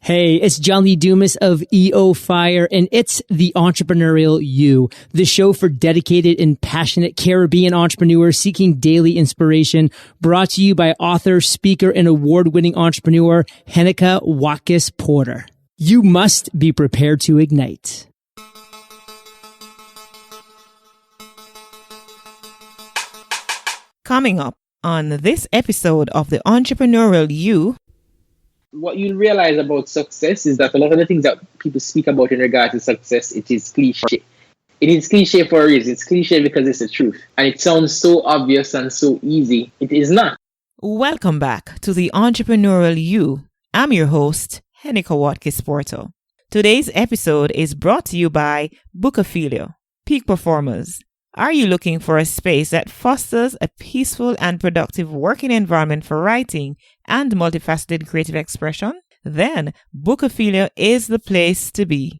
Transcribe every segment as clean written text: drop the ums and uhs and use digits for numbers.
Hey, it's John Lee Dumas of EO Fire, and it's The Entrepreneurial You, the show for dedicated and passionate Caribbean entrepreneurs seeking daily inspiration, brought to you by author, speaker, and award-winning entrepreneur Heneka Watkis-Porter. You must be prepared to ignite. Coming up on this episode of The Entrepreneurial You. What you realize about success is that a lot of the things that people speak about in regard to success, it is cliche. It is cliche for a reason. It's cliche because it's the truth. And it sounds so obvious and so easy. It is not. Welcome back to The Entrepreneurial You. I'm your host, Heneka Watkis-Porter. Today's episode is brought to you by Bookophilia, Peak Performers. Are you looking for a space that fosters a peaceful and productive working environment for writing and multifaceted creative expression? Then Bookophilia is the place to be.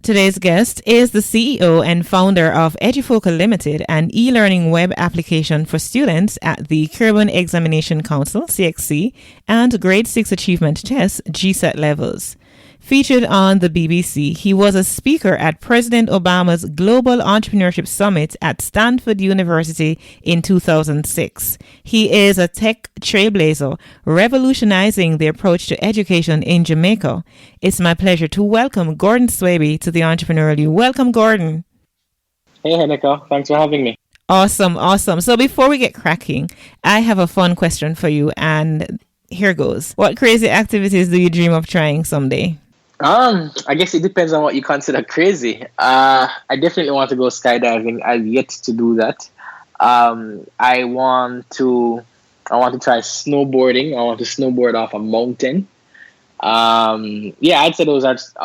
Today's guest is the CEO and founder of Edufocal Limited, an e-learning web application for students at the Caribbean Examination Council, CXC, and Grade 6 Achievement Test, GSET levels. Featured on the BBC, he was a speaker at President Obama's Global Entrepreneurship Summit at Stanford University in 2006. He is a tech trailblazer, revolutionizing the approach to education in Jamaica. It's my pleasure to welcome Gordon Swaby to the Entrepreneurial You. Welcome, Gordon. Hey, Heneka. Thanks for having me. Awesome. So before we get cracking, I have a fun question for you, and here goes. What crazy activities do you dream of trying someday? I guess it depends on what you consider crazy. I definitely want to go skydiving. I've yet to do that. I want to try snowboarding. I want to snowboard off a mountain. I'd say those are just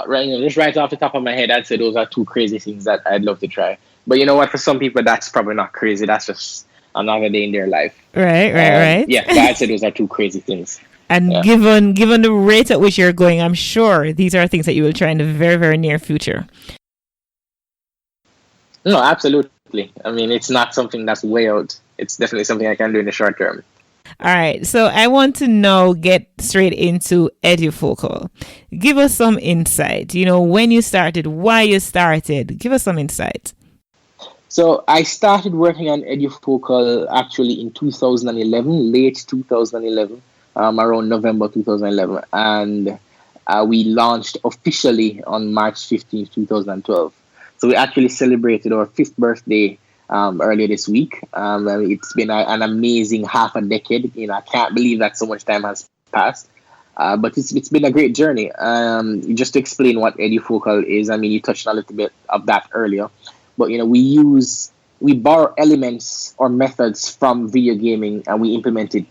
right off the top of my head. I'd say those are two crazy things that I'd love to try. But you know what? For some people, that's probably not crazy. That's just another day in their life. Right. Yeah, I'd say those are two crazy things. And yeah. given the rate at which you're going, I'm sure these are things that you will try in the very, very near future. No, absolutely. I mean, it's not something that's way out. It's definitely something I can do in the short term. All right. So I want to now get straight into Edufocal. Give us some insight. When you started, why you started. Give us some insight. So I started working on Edufocal actually in 2011, late 2011. Around November 2011, and we launched officially on March 15th, 2012. So we actually celebrated our 5th birthday earlier this week. It's been an amazing half a decade. I can't believe that so much time has passed, but it's been a great journey. Just to explain what Edufocal is, you touched on a little bit of that earlier, but we borrow elements or methods from video gaming and we implement it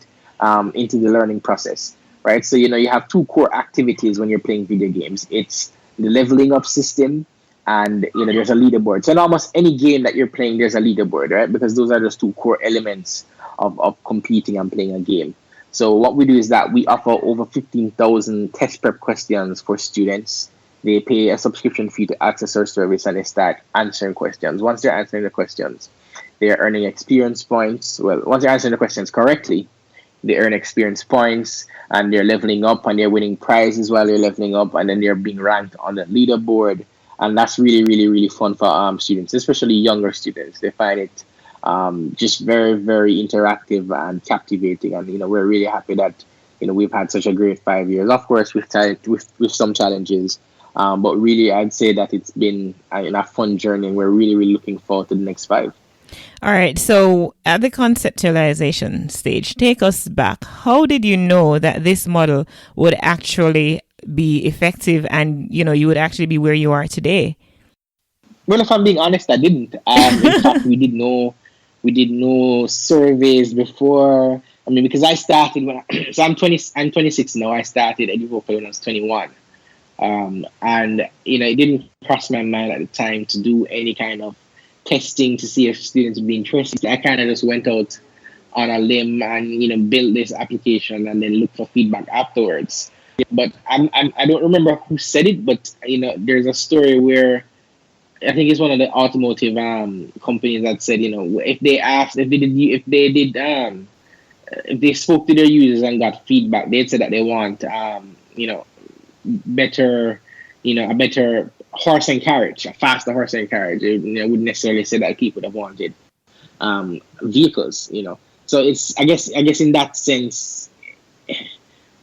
into the learning process, right? So, you have two core activities when you're playing video games. It's the leveling up system and, there's a leaderboard. So in almost any game that you're playing, there's a leaderboard, right? Because those are just two core elements of competing and playing a game. So what we do is that we offer over 15,000 test prep questions for students. They pay a subscription fee to access our service and they start answering questions. Once they're answering the questions, they're earning experience points. Well, once they're answering the questions correctly, they earn experience points and they're leveling up and they're winning prizes while they're leveling up, and then they're being ranked on the leaderboard. And that's really, really, really fun for students, especially younger students. They find it just very, very interactive and captivating. And, we're really happy that, we've had such a great 5 years. Of course, with some challenges, but really, I'd say that it's been a fun journey, and we're really, really looking forward to the next 5. All right. So at the conceptualization stage, take us back. How did you know that this model would actually be effective and, you would actually be where you are today? Well, if I'm being honest, I didn't. In fact, we did no surveys before. Because I started so I'm 26 now. I started Edufocal when I was 21. And, it didn't cross my mind at the time to do any kind of testing to see if students would be interested. I kind of just went out on a limb and built this application and then looked for feedback afterwards. But I don't remember who said it, but there's a story where I think it's one of the automotive companies that said if they spoke to their users and got feedback, they'd say that they want better, a better horse and carriage, a faster horse and carriage. I wouldn't necessarily say that people would have wanted vehicles, So it's, I guess in that sense,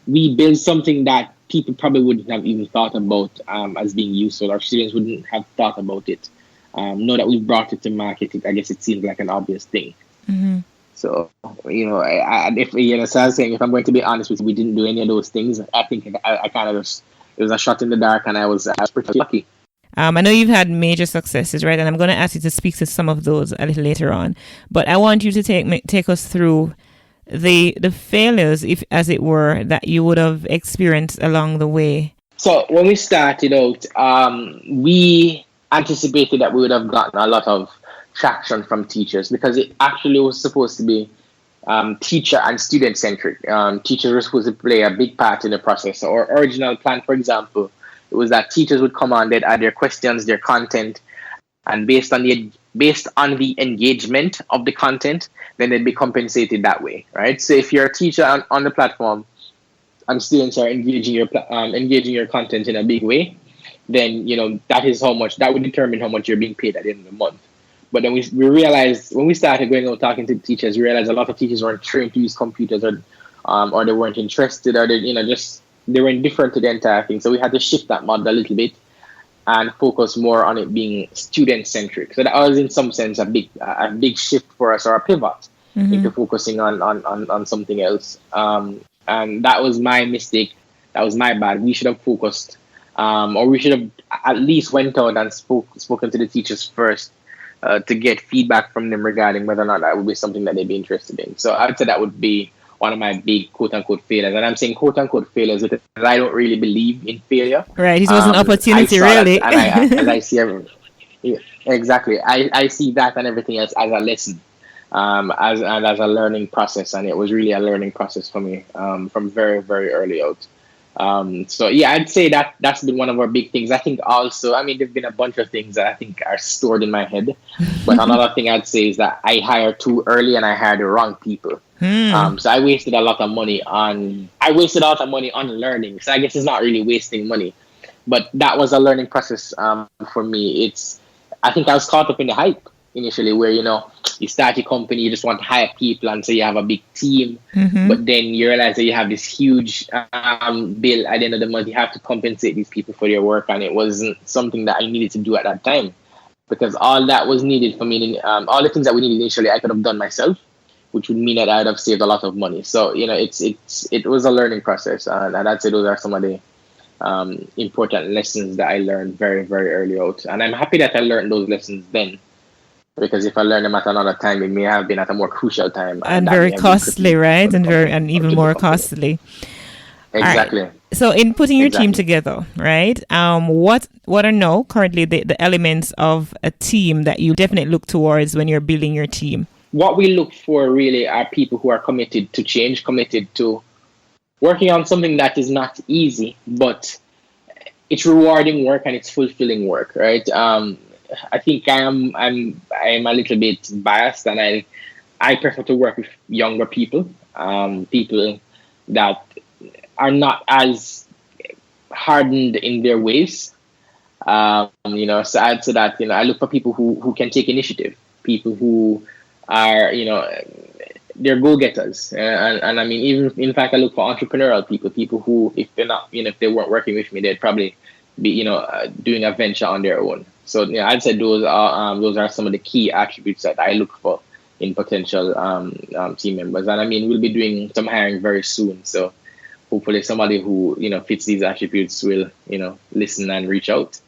we build something that people probably wouldn't have even thought about as being useful. Our students wouldn't have thought about it. Now that we've brought it to market, I guess it seems like an obvious thing. Mm-hmm. So, so I was saying, if I'm going to be honest with you, we didn't do any of those things. I think I kind of just, it was a shot in the dark, and I was pretty lucky. I know you've had major successes, right? And I'm going to ask you to speak to some of those a little later on. But I want you to take us through the failures, if as it were, that you would have experienced along the way. So when we started out, we anticipated that we would have gotten a lot of traction from teachers, because it actually was supposed to be teacher and student centric. Teachers were supposed to play a big part in the process. So our original plan, for example, it was that teachers would come on, they'd add their questions, their content, and based on the engagement of the content, then they'd be compensated that way, right? So if you're a teacher on the platform and students are engaging your content in a big way, then that would determine how much you're being paid at the end of the month. But then we realized, when we started going out talking to teachers, we realized a lot of teachers weren't trained to use computers, or they weren't interested, or they were indifferent to the entire thing. So we had to shift that model a little bit and focus more on it being student centric. So that was, in some sense, a big shift for us, or a pivot into focusing on something else. And that was my mistake. That was my bad. We should have focused, or we should have at least went out and spoken to the teachers first, to get feedback from them regarding whether or not that would be something that they'd be interested in. So I'd say that would be one of my big quote-unquote failures. And I'm saying quote-unquote failures because I don't really believe in failure. Right, it was an opportunity, really. And I see everything. Yeah, exactly. I see that and everything else as a lesson, as a learning process. And it was really a learning process for me from very, very early out. So yeah, I'd say that's been one of our big things. I think also, there've been a bunch of things that I think are stored in my head, but another thing I'd say is that I hired too early and I hired the wrong people. So I wasted a lot of money on learning. So I guess it's not really wasting money, but that was a learning process for me. I think I was caught up in the hype initially, where you start your company, you just want to hire people, and so you have a big team, but then you realize that you have this huge bill at the end of the month. You have to compensate these people for their work, and it wasn't something that I needed to do at that time, because all that was needed for me, all the things that we needed initially, I could have done myself, which would mean that I'd have saved a lot of money. So it was a learning process, and I'd say those are some of the important lessons that I learned very, very early out, and I'm happy that I learned those lessons then. Because if I learn them at another time, it may have been at a more crucial time. And very costly, right? And even more costly. Exactly. Right. So in putting your team together, right? What are now currently the elements of a team that you definitely look towards when you're building your team? What we look for really are people who are committed to change, committed to working on something that is not easy, but it's rewarding work and it's fulfilling work, right? I think I'm a little bit biased, and I prefer to work with younger people, people that are not as hardened in their ways. So I'd say that I look for people who can take initiative, people who are they're go-getters, and I mean, even in fact I look for entrepreneurial people who, if they're not, if they weren't working with me, they'd probably be doing a venture on their own. So I'd say those are some of the key attributes that I look for in potential team members. And I mean, we'll be doing some hiring very soon. So hopefully somebody who fits these attributes will listen and reach out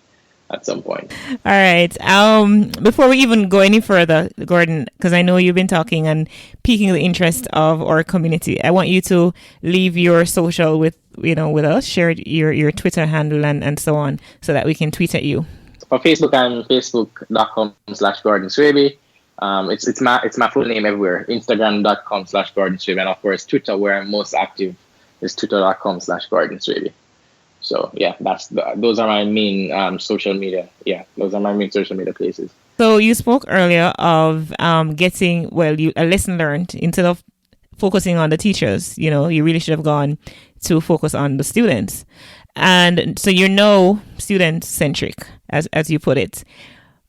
at some point. All right. Before we even go any further, Gordon, because I know you've been talking and piquing the interest of our community, I want you to leave your social with us, share your Twitter handle and so on, so that we can tweet at you. For Facebook, I'm facebook.com/Gordon Swaby. It's my full name everywhere. Instagram.com/Gordon Swaby, and of course Twitter, where I'm most active, is twitter.com/Gordon Swaby. So yeah, those are my main social media. Yeah, those are my main social media places. So you spoke earlier of getting a lesson learned. Instead of focusing on the teachers, you really should have gone to focus on the students. And so you're now student-centric, as you put it.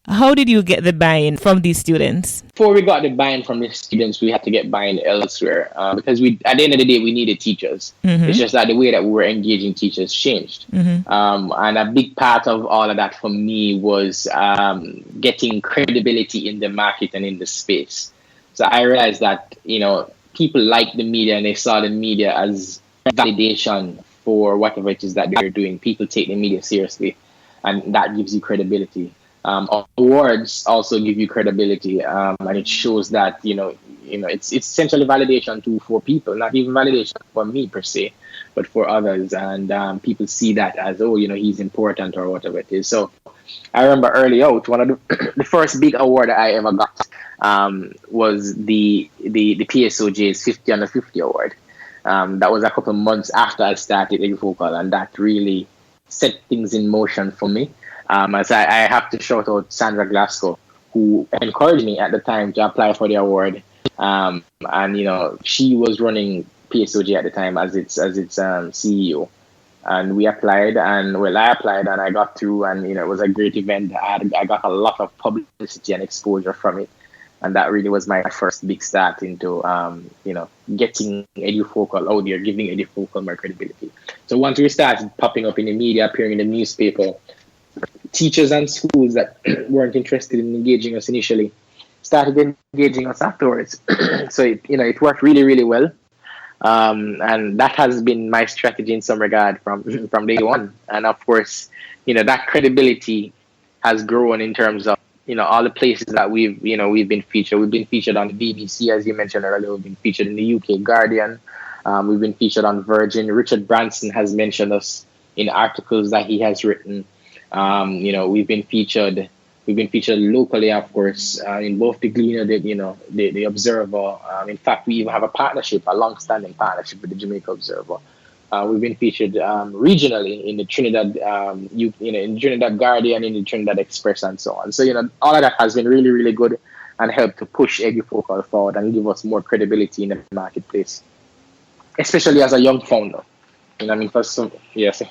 How did you get the buy-in from these students? Before we got the buy-in from the students, we had to get buy-in elsewhere because at the end of the day, we needed teachers. Mm-hmm. It's just that the way that we were engaging teachers changed. Mm-hmm. And a big part of all of that for me was getting credibility in the market and in the space. So I realized that, people like the media and they saw the media as validation for whatever it is that they're doing. People take the media seriously, and that gives you credibility. Awards also give you credibility, and it shows that it's essentially validation too for people, not even validation for me per se, but for others, and people see that as he's important or whatever it is. So I remember early out, one of the first big award that I ever got was the PSOJ's 50 under 50 award. That was a couple of months after I started Edufocal, and that really set things in motion for me. As I have to shout out Sandra Glasgow, who encouraged me at the time to apply for the award. And she was running PSOJ at the time as its CEO. And we applied, and I applied and I got through, and it was a great event. I got a lot of publicity and exposure from it. And that really was my first big start into getting Edufocal out there, giving Edufocal more credibility. So once we started popping up in the media, appearing in the newspaper, teachers and schools that weren't interested in engaging us initially started engaging us afterwards. So it worked really, really well, and that has been my strategy in some regard from day one. And of course, that credibility has grown in terms of all the places that we've been featured. We've been featured on the BBC, as you mentioned earlier. We've been featured in the UK Guardian. We've been featured on Virgin. Richard Branson has mentioned us in articles that he has written. We've been featured locally, of course, in both the Gleaner, the Observer. In fact, we even have a long-standing partnership with the Jamaica Observer. We've been featured regionally in the Trinidad, in Trinidad Guardian, in the Trinidad Express, and so on. So all of that has been really, really good and helped to push Edufocal forward and give us more credibility in the marketplace, especially as a young founder. For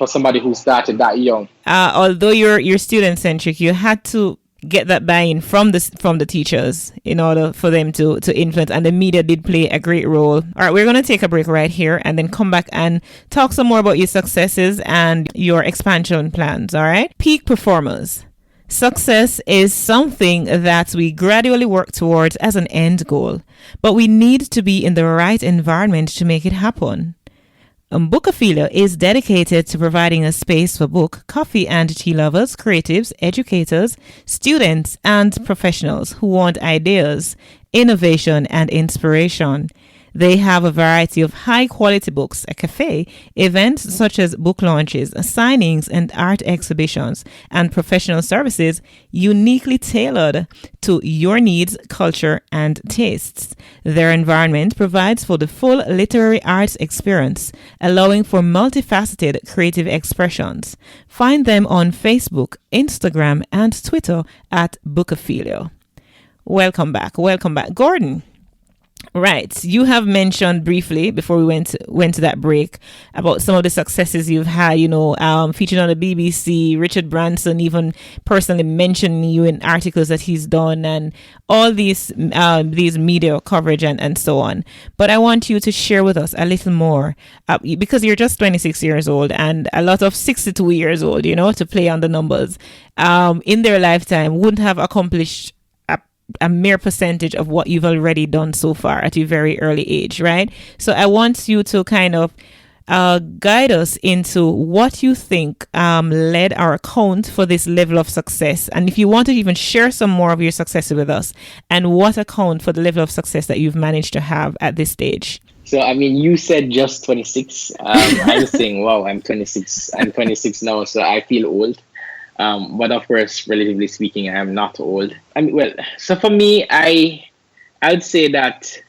somebody who started that young. Although you're student centric, you had to get that buy-in from the teachers in order for them to influence, and the media did play a great role. All right, we're going to take a break right here and then come back and talk some more about your successes and your expansion plans. All right, peak performers. Success is something that we gradually work towards as an end goal, but we need to be in the right environment to make it happen. Bookophilia is dedicated to providing a space for book, coffee, and tea lovers, creatives, educators, students, and professionals who want ideas, innovation, and inspiration. They have a variety of high-quality books, a cafe, events such as book launches, signings, and art exhibitions, and professional services uniquely tailored to your needs, culture, and tastes. Their environment provides for the full literary arts experience, allowing for multifaceted creative expressions. Find them on Facebook, Instagram, and Twitter at Bookophilia. Welcome back. Gordon. Right. You have mentioned briefly before we went to that break about some of the successes you've had, featured on the BBC, Richard Branson even personally mentioning you in articles that he's done, and all these media coverage and so on. But I want you to share with us a little more because you're just 26 years old, and a lot of 62 years old, to play on the numbers, in their lifetime wouldn't have accomplished a mere percentage of what you've already done so far at your very early age, right? So I want you to kind of guide us into what you think led our account for this level of success. And if you want to even share some more of your success with us, and what account for the level of success that you've managed to have at this stage. So, you said just 26. I was saying, wow, I'm 26. I'm 26 now, so I feel old. But of course, relatively speaking, I am not old. So for me, I would say that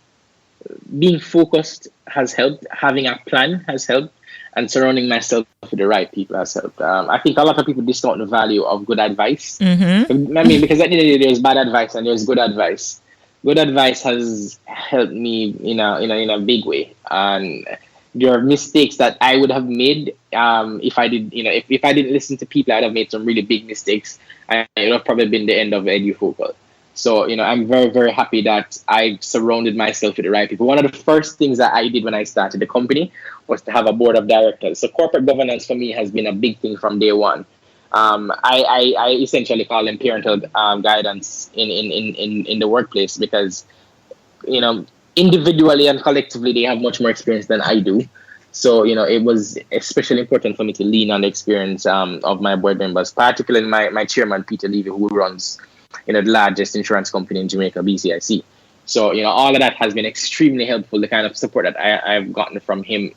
being focused has helped, having a plan has helped, and surrounding myself with the right people has helped. I think a lot of people discount the value of good advice. Mm-hmm. Because at the end of the day, there's bad advice and there's good advice. Good advice has helped me in a big way. And there are mistakes that I would have made if I did, if I didn't listen to people, I'd have made some really big mistakes, and it would have probably been the end of EduFocal. So, I'm very, very happy that I surrounded myself with the right people. One of the first things that I did when I started the company was to have a board of directors. So corporate governance for me has been a big thing from day one. I essentially call them parental guidance in the workplace because, individually and collectively, they have much more experience than I do. So, it was especially important for me to lean on the experience of my board members, particularly my chairman, Peter Levy, who runs the largest insurance company in Jamaica, BCIC. So, all of that has been extremely helpful, the kind of support that I've gotten from him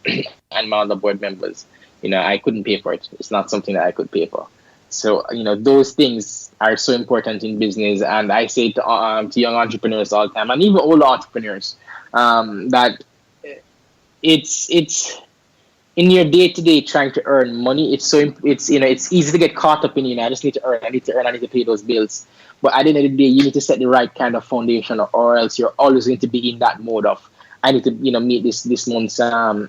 and my other board members. I couldn't pay for it. It's not something that I could pay for. So, those things are so important in business. And I say to young entrepreneurs all the time, and even older entrepreneurs, that it's in your day-to-day trying to earn money. It's easy to get caught up in, I just need to earn, I need to pay those bills. But at the end of the day, you need to set the right kind of foundation, or else you're always going to be in that mode of, I need to, meet this month's, and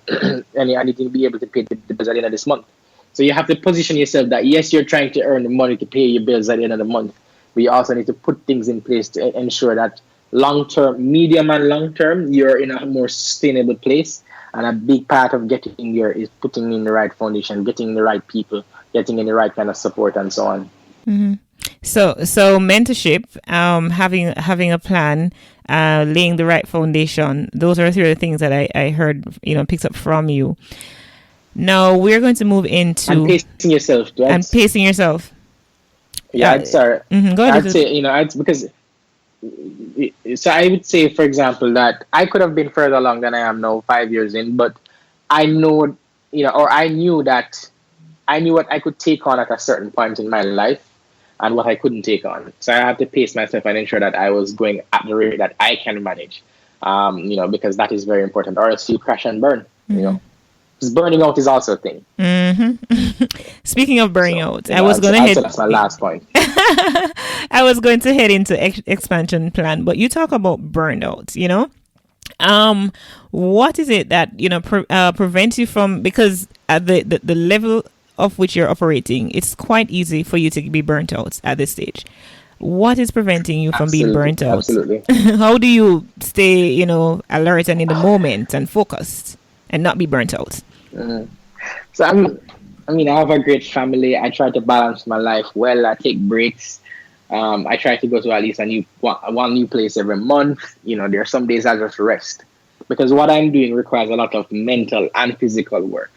I need to be able to pay the bills at the end of this month. So you have to position yourself that, yes, you're trying to earn the money to pay your bills at the end of the month, but you also need to put things in place to ensure that long-term, medium and long-term, you're in a more sustainable place. And a big part of getting there is putting in the right foundation, getting the right people, getting in the right kind of support, and so on. Mm-hmm. So mentorship, having a plan, laying the right foundation. Those are three of the things that I heard, picked up from you. Now we're going to move into and pacing yourself. Right? And pacing yourself. Yeah, sorry. Mm-hmm, go ahead. I'd say, because. So I would say, for example, that I could have been further along than I am now, 5 years in, but I know, or I knew what I could take on at a certain point in my life and what I couldn't take on. So I had to pace myself and ensure that I was going at the rate that I can manage, because that is very important, or else you crash and burn, Because burning out is also a thing. Mm-hmm. Speaking of burning out, that's my last point. I was going to head into expansion plan, but you talk about burnout, what is it that, prevents you from, because at the level of which you're operating, it's quite easy for you to be burnt out at this stage. What is preventing you from being burnt out? Absolutely. How do you stay, alert and in the moment and focused and not be burnt out? So I have a great family. I try to balance my life well. I take breaks. I try to go to at least one new place every month. There are some days I just rest because what I'm doing requires a lot of mental and physical work.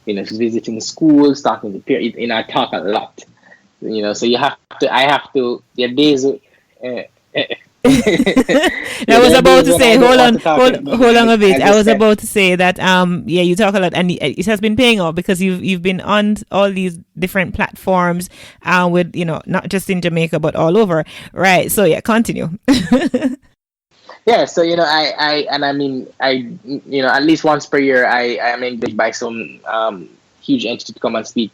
Visiting schools, talking to parents. I talk a lot. So I have to. There are days. I was about to say, hold on a bit. I was about to say that, you talk a lot, and it has been paying off because you've been on all these different platforms, with not just in Jamaica but all over, right? So continue. Yeah, so I at least once per year I am engaged by some huge entity to come and speak,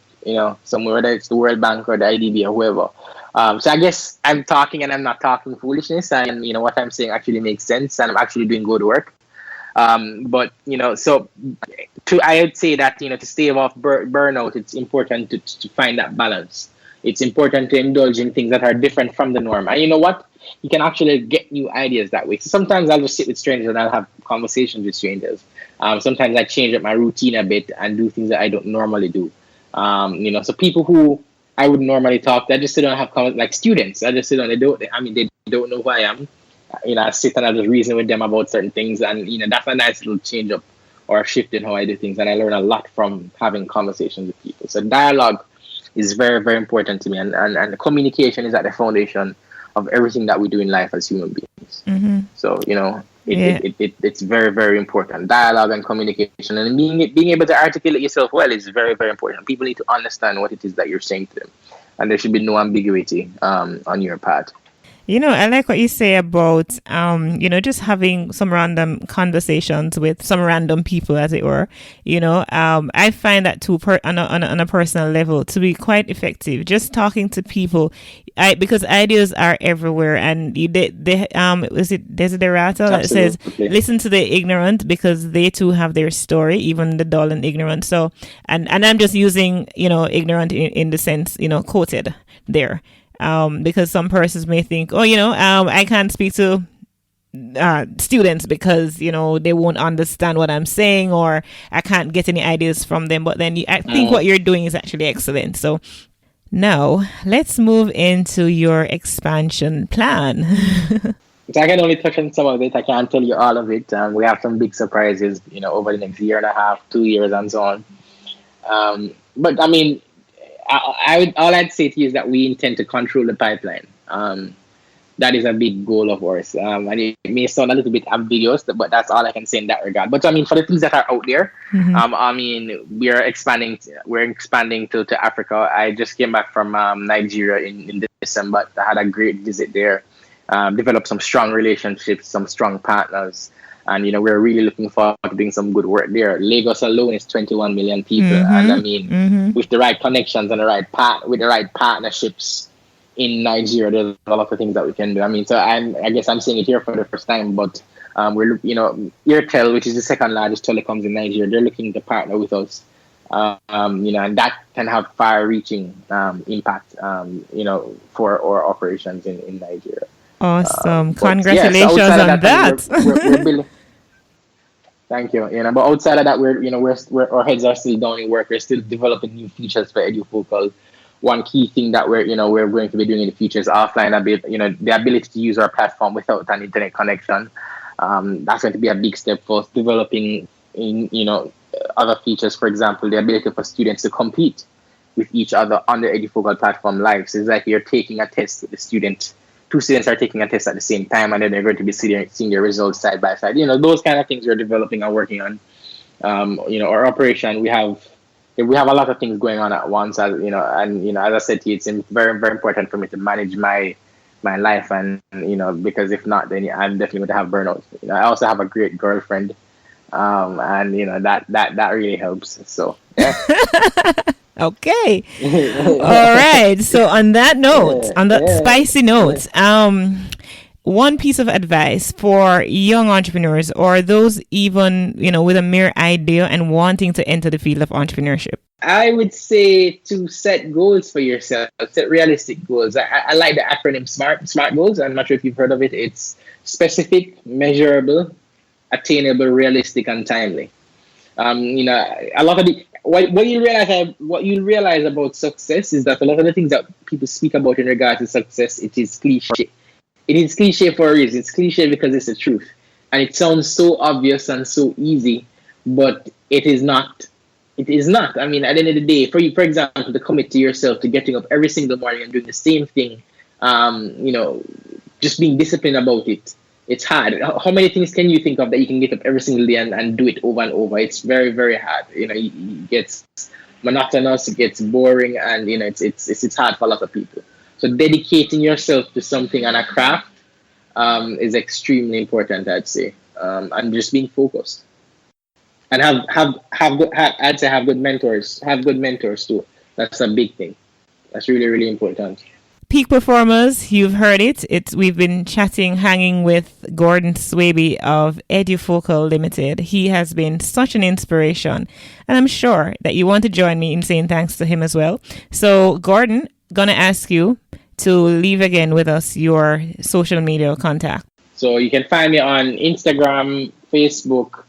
somewhere, whether it's the World Bank or the IDB or whoever. So I guess I'm talking and I'm not talking foolishness, and what I'm saying actually makes sense, and I'm actually doing good work. But so I would say that to stave off burnout, it's important to find that balance. It's important to indulge in things that are different from the norm, and you know what? You can actually get new ideas that way. So sometimes I'll just sit with strangers and I'll have conversations with strangers. Sometimes I change up my routine a bit and do things that I don't normally do. So people who I would normally talk to, I just sit down and have like students. I just sit down, they don't know who I am. I sit and I just reason with them about certain things, and that's a nice little change up or a shift in how I do things, and I learn a lot from having conversations with people. So dialogue is very, very important to me, and communication is at the foundation of everything that we do in life as human beings. Mm-hmm. So it's very, very important. Dialogue and communication, and being able to articulate yourself well is very, very important. People need to understand what it is that you're saying to them, and there should be no ambiguity on your part. I like what you say about, just having some random conversations with some random people, as it were. I find that too, on a personal level, to be quite effective. Just talking to people, because ideas are everywhere, and was it Desiderata that says, listen to the ignorant because they too have their story, even the dull and ignorant. So, and I'm just using, ignorant in the sense, quoted there. Because some persons may think, I can't speak to students because, they won't understand what I'm saying, or I can't get any ideas from them. But then I think what you're doing is actually excellent. So now let's move into your expansion plan. So I can only touch on some of it. I can't tell you all of it. We have some big surprises, over the next year and a half, 2 years, and so on. But I mean, all I'd say to you is that we intend to control the pipeline. That is a big goal of ours. And it may sound a little bit ambiguous, but that's all I can say in that regard. But I mean, for the things that are out there, we're expanding to Africa. I just came back from Nigeria in December. I had a great visit there. Developed some strong relationships, some strong partners. And, we're really looking forward to doing some good work there. Lagos alone is 21 million people. And I mean, with the right connections and with the right partnerships in Nigeria, there's a lot of things that we can do. I mean, so I guess I'm saying it here for the first time, but we're, Airtel, which is the second largest telecoms in Nigeria, they're looking to partner with us. And that can have far-reaching impact, for our operations in Nigeria. Awesome. Congratulations on that. We're building. Thank you. But outside of that, we're our heads are still down in work. We're still developing new features for EduFocal. One key thing that we're going to be doing in the future is offline the ability to use our platform without an internet connection. That's going to be a big step for us. Developing other features, for example, the ability for students to compete with each other on the EduFocal platform live. So it's like you're taking a test with the student. Two students are taking a test at the same time, and then they're going to be seeing their results side by side. Those kind of things we're developing and working on. Our operation, we have a lot of things going on at once. As as I said to you, it's very, very important for me to manage my life, and because if not, then I'm definitely going to have burnout. I also have a great girlfriend, and that really helps. So. Yeah. Okay. All right. So on that note, on that spicy note, one piece of advice for young entrepreneurs, or those even, with a mere idea and wanting to enter the field of entrepreneurship. I would say to set goals for yourself, set realistic goals. I like the acronym SMART goals. I'm not sure if you've heard of it. It's specific, measurable, attainable, realistic, and timely. A lot of what you realize about success is that a lot of the things that people speak about in regards to success, it is cliche. It is cliche for a reason. It's cliche because it's the truth, and it sounds so obvious and so easy, but it is not. It is not. I mean, at the end of the day, for you, for example, to commit to yourself to getting up every single morning and doing the same thing, just being disciplined about it. It's hard. How many things can you think of that you can get up every single day and do it over and over? It's very, very hard. It gets monotonous, it gets boring, and it's hard for a lot of people. So dedicating yourself to something and a craft is extremely important, I'd say, and just being focused. And have good mentors. Have good mentors too. That's a big thing. That's really, really important. Peak Performers, you've heard it. We've been hanging with Gordon Swaby of EduFocal Limited. He has been such an inspiration, and I'm sure that you want to join me in saying thanks to him as well. So, Gordon, gonna ask you to leave again with us your social media contact. So you can find me on Instagram, Facebook,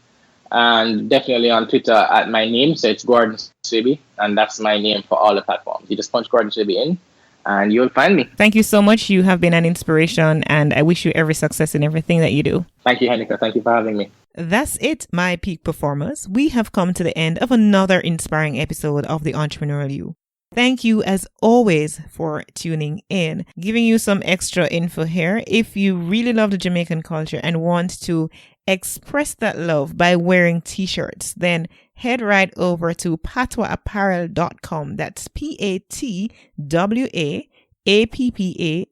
and definitely on Twitter at my name. So it's Gordon Swaby, and that's my name for all the platforms. You just punch Gordon Swaby in, and you'll find me. Thank you so much. You have been an inspiration, and I wish you every success in everything that you do. Thank you, Heneka. Thank you for having me. That's it, my peak performers. We have come to the end of another inspiring episode of The Entrepreneurial You. Thank you, as always, for tuning in. Giving you some extra info here. If you really love the Jamaican culture and want to express that love by wearing t-shirts, then head right over to patwaapparel.com. That's PATWAAPPAREL.com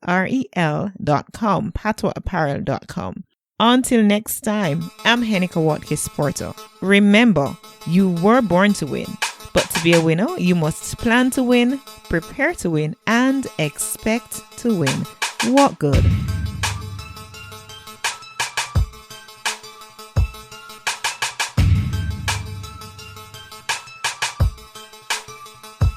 apparel.com, patwaapparel.com. Until next time, I'm Heneka Watkis-Porter. Remember, you were born to win, but to be a winner, you must plan to win, prepare to win, and expect to win. What good?